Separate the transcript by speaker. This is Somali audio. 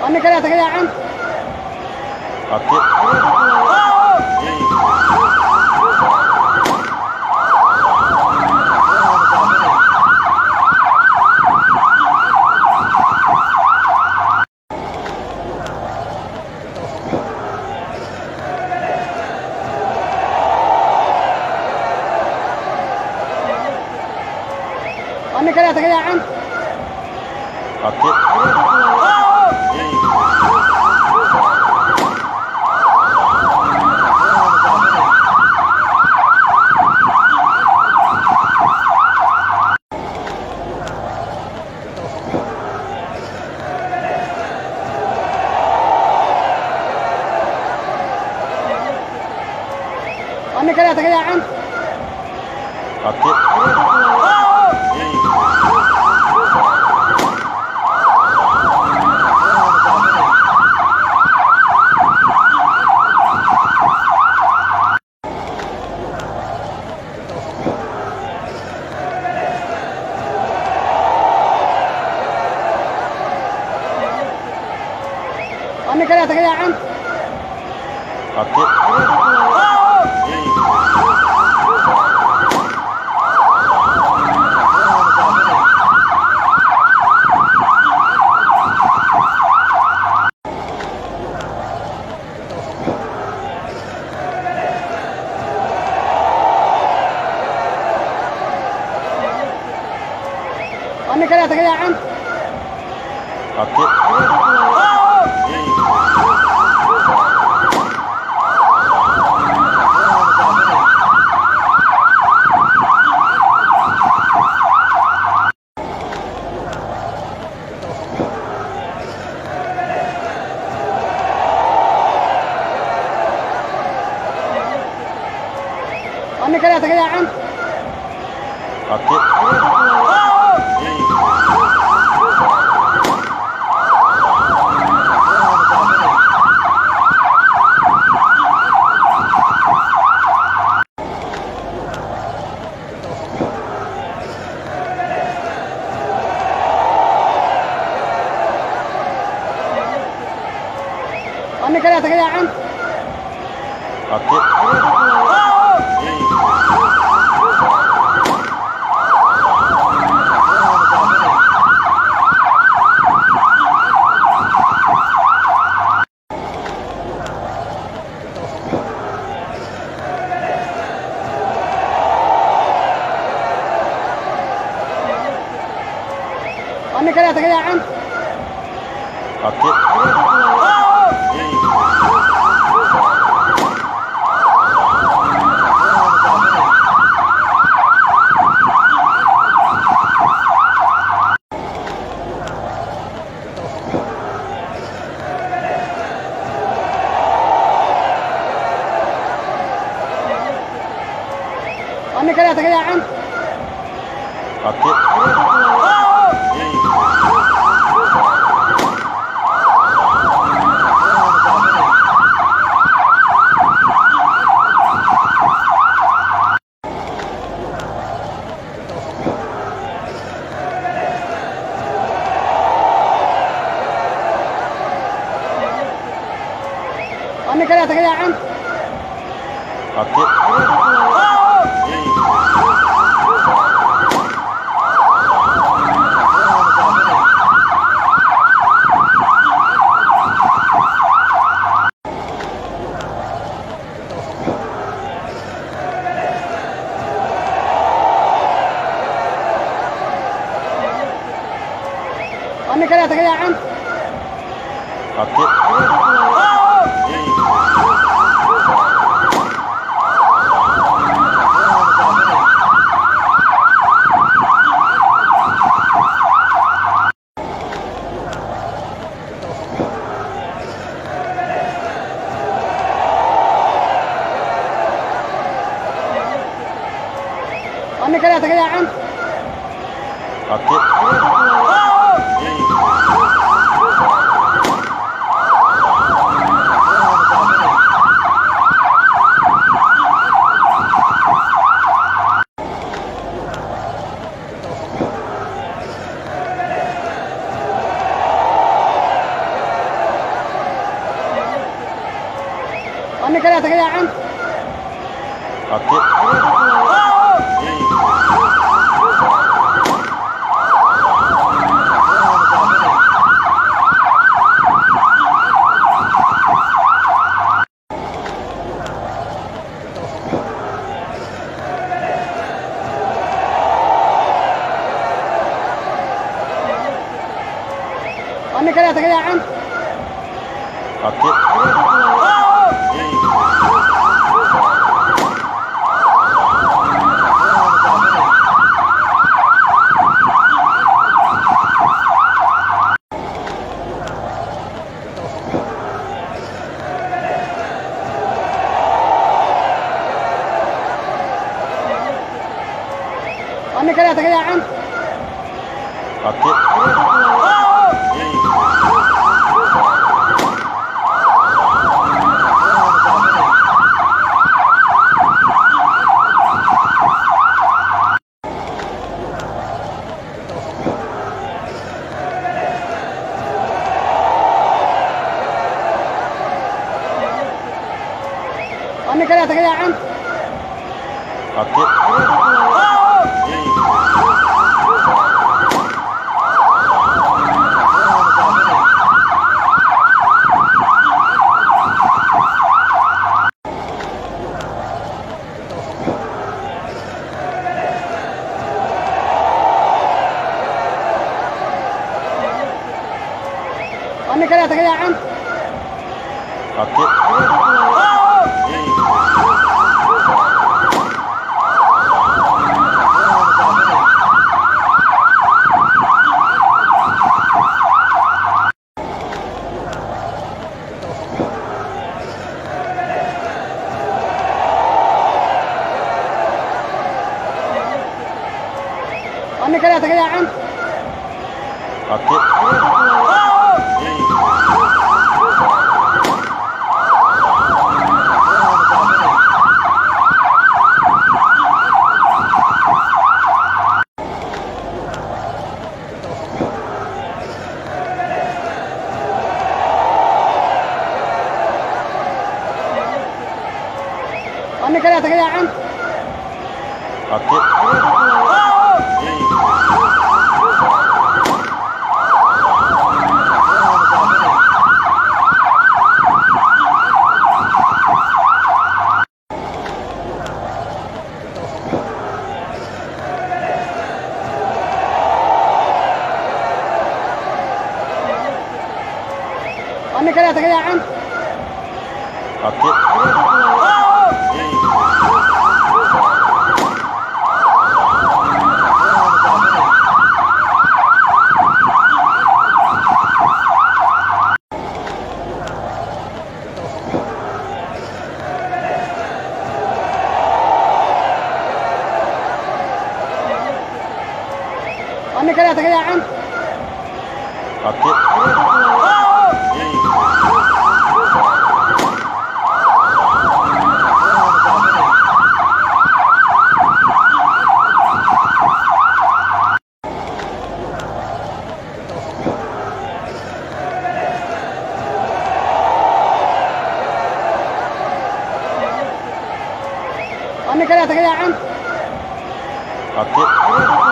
Speaker 1: أنا كده كده يا عم. أنا كده كده يا عم. أنا كده كده يا عم. أنا كده كده يا عم. أنا كده كده يا عم. أنا كده كده يا عم. أنا كده كده يا عم. أنا كده كده يا عم. أنا كده كده يا عم. أنا كده كده يا عم. أنا كده كده يا عم. أنا كده كده يا عم. Anne kaya kayaan.
Speaker 2: Oke.
Speaker 1: Anne kaya kayaan.
Speaker 2: Oke.
Speaker 1: Anne kaya kayaan.
Speaker 2: Oke.
Speaker 1: Anne kaya kayaan.
Speaker 2: Oke.
Speaker 1: Anne kaya kayaan.
Speaker 2: Oke.
Speaker 1: Anne kaya kayaan.
Speaker 2: Oke.
Speaker 1: Anne kaya kayaan.
Speaker 2: Oke.
Speaker 1: Anne kaya kayaan.
Speaker 2: Oke.
Speaker 1: Anne kaya kayaan.
Speaker 2: Oke.
Speaker 1: Anne kaya kayaan.
Speaker 2: Oke.